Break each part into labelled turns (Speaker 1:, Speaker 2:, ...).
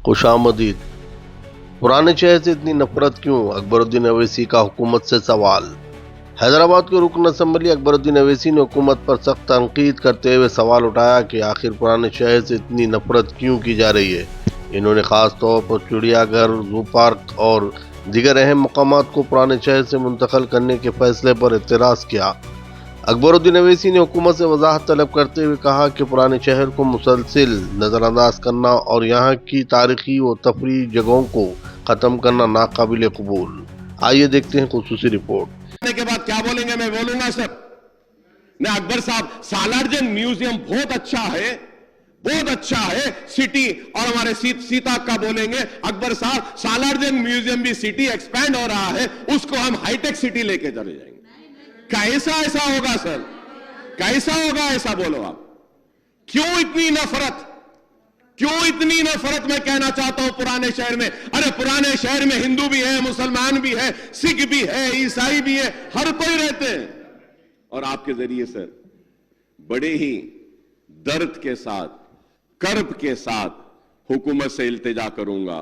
Speaker 1: खुशामदीद। पुराने शहर से इतनी नफरत क्यों? अकबरुद्दीन अवैसी का हुकूमत से सवाल। हैदराबाद के रुकन असम्बली अकबरुद्दीन अवैसी ने हुकूमत पर सख्त तनकीद करते हुए सवाल उठाया कि आखिर पुराने शहर से इतनी नफरत क्यों की जा रही है। इन्होंने खास तौर पर चिड़ियाघर, जू पार्क और दीगर अहम मकामात को पुराने शहर से मुंतकिल करने के फैसले पर एतराज़ किया। अकबरुद्दीन अवैसी ने हुकूमत से वजाहत तलब करते हुए कहा कि पुराने शहर को मुसलसिल नज़रअंदाज करना और यहाँ की तारीखी व तफरीही जगहों को ख़त्म करना नाकाबिल कबूल। आइए देखते हैं खुसूसी रिपोर्ट।
Speaker 2: के बाद क्या बोलेंगे मैं बोलूंगा सर। मैं अकबर साहब, सालारजंग म्यूजियम बहुत अच्छा है, बहुत अच्छा है सिटी, और हमारे सीता का बोलेंगे अकबर साहब सालारजंग म्यूजियम भी सिटी एक्सपैंड हो रहा है, उसको हम हाईटेक सिटी लेके चले जाएंगे। कैसा ऐसा होगा सर? कैसा होगा ऐसा बोलो आप? क्यों इतनी नफरत? क्यों इतनी नफरत? मैं कहना चाहता हूं पुराने शहर में, अरे पुराने शहर में हिंदू भी है, मुसलमान भी है, सिख भी है, ईसाई भी है, हर कोई रहते हैं। और आपके जरिए सर बड़े ही दर्द के साथ, कर्ब के साथ हुकूमत से इल्तिजा करूंगा।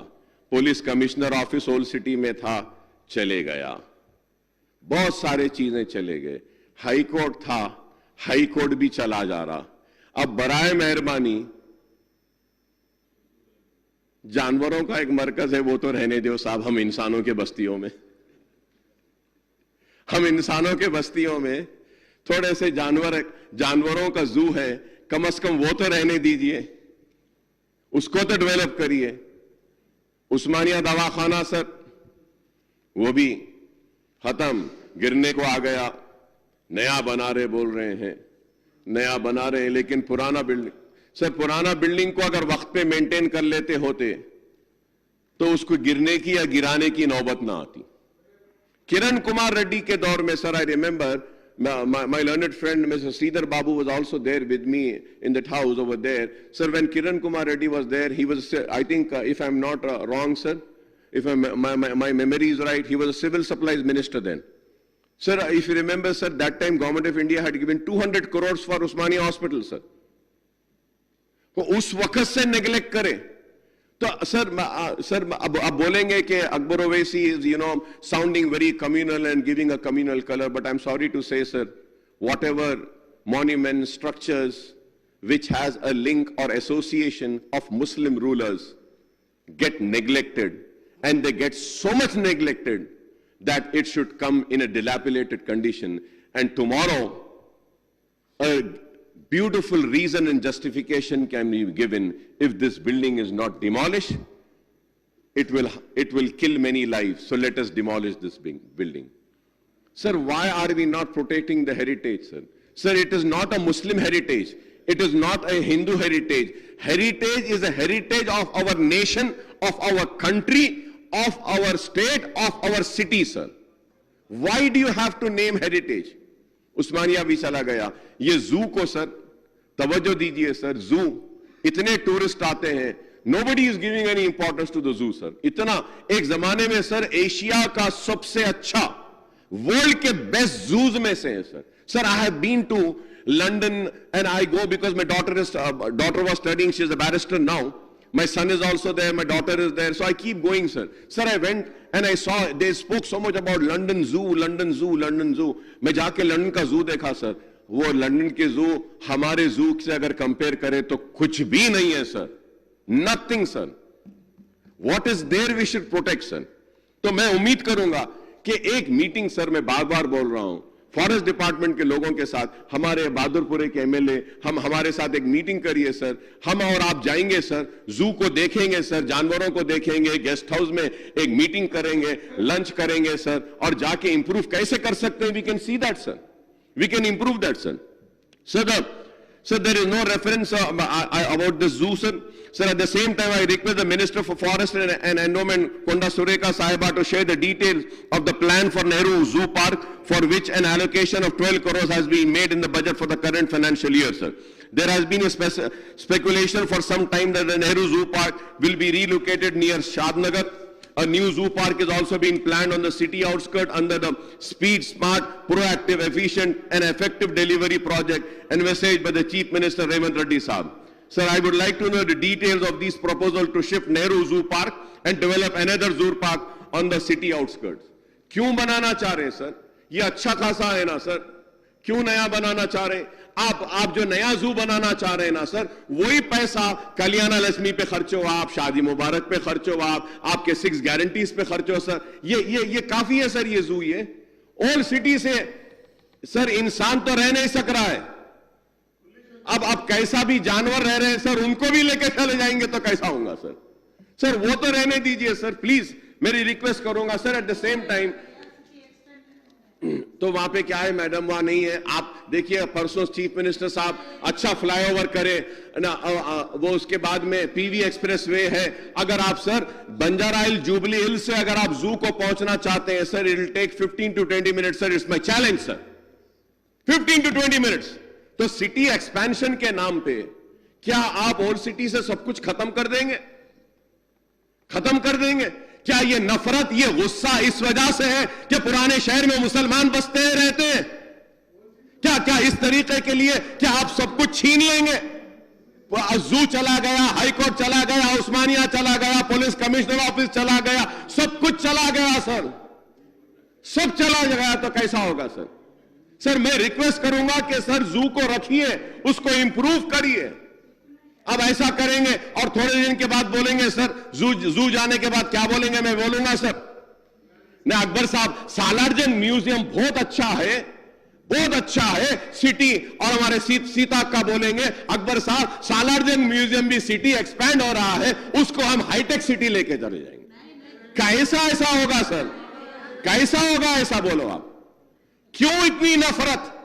Speaker 2: Police commissioner office old city में था, चले गया। बहुत सारे चीजें चले गए। हाई कोर्ट था, हाई कोर्ट भी चला जा रहा। अब बराए मेहरबानी जानवरों का एक मरकज है, वो तो रहने दो साहब। हम इंसानों के बस्तियों में, हम इंसानों के बस्तियों में थोड़े से जानवरों का जू है, कम से कम वो तो रहने दीजिए, उसको तो डेवलप करिए। उस्मानिया दवाखाना सर, वो भी खत्म, गिरने को आ गया। नया बना रहे बोल रहे हैं, नया बना रहे हैं, लेकिन पुराना बिल्डिंग सर, पुराना बिल्डिंग को अगर वक्त पे मेंटेन कर लेते होते तो उसको गिरने की या गिराने की नौबत ना आती। किरण कुमार रेड्डी के दौर में sir, I remember my learned friend Mr. Sridhar Babu was also there with me in that house over there. Sir, when Kiran Kumar Reddy was there, he was, I think, if I'm not wrong, sir, if my memory is right, he was a civil supplies minister then. Sir, if you remember, sir, that time government of India had given 200 crores for Usmania Hospital, sir. तो उस वक्त से neglect करे तो sir अब बोलेंगे कि Akbar Owaisi is sounding very communal and giving a communal colour, but I am sorry to say sir, whatever monument structures which has a link or association of Muslim rulers get neglected, and they get so much neglected that it should come in a dilapidated condition, and tomorrow a beautiful reason and justification can be given. If this building is not demolished, it will kill many lives, so let us demolish this building. Sir, why are we not protecting the heritage, sir? Sir, it is not a Muslim heritage, it is not a Hindu heritage. Heritage is a heritage of our nation, of our country, of our state, of our city, sir. Why do you have to name heritage? उस्मानिया भी चला गया। ये जू को sir तवज्जो दीजिए sir, जू इतने टूरिस्ट आते हैं, nobody is giving any importance to the zoo sir. इतना एक जमाने में सर एशिया का सबसे अच्छा, वर्ल्ड के बेस्ट जूज में से है sir. Sir, I have been to London and I go because my daughter was studying, she is a barrister now. My son is also there, my daughter is there, so I keep going, sir. Sir, I went and I saw, they spoke so much about London Zoo, London Zoo, London Zoo. मैं जाके London का जू देखा sir, वो London के जू हमारे जू से अगर कंपेयर करें तो कुछ भी नहीं है sir, nothing sir. What is there we should protect, sir? तो मैं उम्मीद करूंगा कि एक मीटिंग सर, मैं बार बार बोल रहा हूं, फॉरेस्ट डिपार्टमेंट के लोगों के साथ, हमारे बहादुरपुरे के एमएलए, हमारे साथ एक मीटिंग करिए सर। हम और आप जाएंगे सर, जू को देखेंगे सर, जानवरों को देखेंगे, गेस्ट हाउस में एक मीटिंग करेंगे, लंच करेंगे सर, और जाके इंप्रूव कैसे कर सकते हैं, we can see that sir, we can improve that sir. Sir, there is no reference about the zoo, sir. Sir, at the same time, I request the Minister for Forest and Endowment, Konda Sureka Sahiba, to share the details of the plan for Nehru Zoo Park, for which an allocation of 12 crores has been made in the budget for the current financial year, sir. There has been a speculation for some time that the Nehru Zoo Park will be relocated near Shadnagar. A new zoo park is also being planned on the city outskirts under the Speed, Smart, Proactive, Efficient and Effective Delivery project envisaged by the Chief Minister Revant Reddy Saab. Sir, I would like to know the details of these proposal to shift Nehru Zoo Park and develop another zoo park on the city outskirts. क्यों बनाना चाह रहे हैं sir? ये अच्छा खासा है ना sir? क्यों नया बनाना चाह रहे हैं? आप जो नया जू बनाना चाह रहे हैं ना सर, वही पैसा कल्याण लक्ष्मी पे खर्च हो, आप शादी मुबारक पे खर्च हो, आपके 6 गारंटीज पे खर्च हो सर. ये काफी है सर. ये जू ये ओल्ड सिटी से सर इंसान तो रह नहीं सक रहा है. अब कैसा भी जानवर रह रहे हैं सर, उनको भी लेके चले जाएंगे तो कैसा होगा सर? सर वो तो रहने दीजिए सर, प्लीज. मेरी रिक्वेस्ट करूंगा sir. At the same time तो वहां पे क्या है मैडम, वहां नहीं है. आप देखिए परसों चीफ मिनिस्टर साहब अच्छा फ्लाईओवर करे ना, वो उसके बाद में पीवी एक्सप्रेस वे है. अगर आप सर बंजारा हिल जुबली हिल से अगर आप जू को पहुंचना चाहते हैं sir, it will take 15 to 20 minutes sir. It's my challenge sir, 15 to 20 minutes. तो सिटी एक्सपेंशन के नाम पे क्या आप ओल्ड सिटी से सब कुछ खत्म कर देंगे? खत्म कर देंगे क्या? ये नफरत, ये गुस्सा इस वजह से है कि पुराने शहर में मुसलमान बसते रहते हैं? क्या इस तरीके के लिए क्या आप सब कुछ छीन लेंगे? जू चला गया, हाईकोर्ट चला गया, उस्मानिया चला गया, पुलिस कमिश्नर ऑफिस चला गया, सब कुछ चला गया सर. सब चला गया तो कैसा होगा सर? सर मैं रिक्वेस्ट करूंगा कि सर जू को रखिए, उसको इंप्रूव करिए. अब ऐसा करेंगे और थोड़े दिन के बाद बोलेंगे सर जू जाने के बाद क्या बोलेंगे? मैं बोलूंगा सर ने अकबर साहब सालारजंग म्यूजियम बहुत अच्छा है, बहुत अच्छा है सिटी. और हमारे सीता का बोलेंगे अकबर साहब सालारजंग म्यूजियम भी सिटी एक्सपैंड हो रहा है, उसको हम हाईटेक सिटी लेके चले जाएंगे. कैसा ऐसा होगा सर? कैसा होगा ऐसा? बोलो आप. क्यों इतनी नफरत?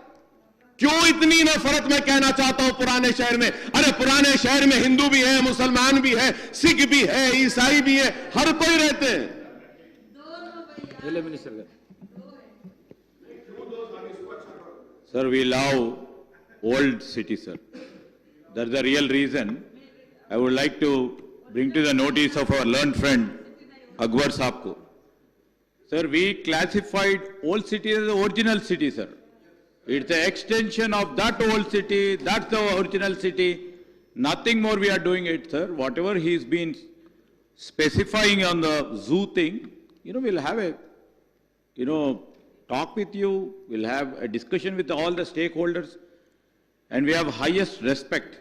Speaker 2: क्यों इतनी नफरत? मैं कहना चाहता हूं पुराने शहर में. अरे पुराने शहर में हिंदू भी है, मुसलमान भी है, सिख भी है, ईसाई भी है, हर कोई रहते हैं.
Speaker 3: Sir, we love old city, sir. That's the real reason. I would like to bring to the notice of our learned friend Akbar Saab ko. Sir, we classified old city as the original city, sir. It's an extension of that old city, that's the original city. Nothing more we are doing it, sir. Whatever he's been specifying on the zoo thing, we'll have a, talk with you, we'll have a discussion with all the stakeholders, and we have highest respect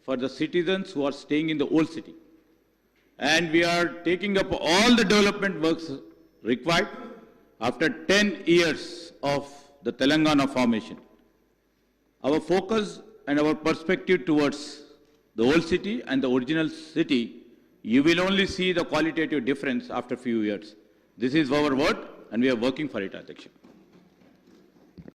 Speaker 3: for the citizens who are staying in the old city. And we are taking up all the development works required after 10 years of the Telangana formation. Our focus and our perspective towards the old city and the original city, you will only see the qualitative difference after a few years. This is our word and we are working for it, Adhyaksha.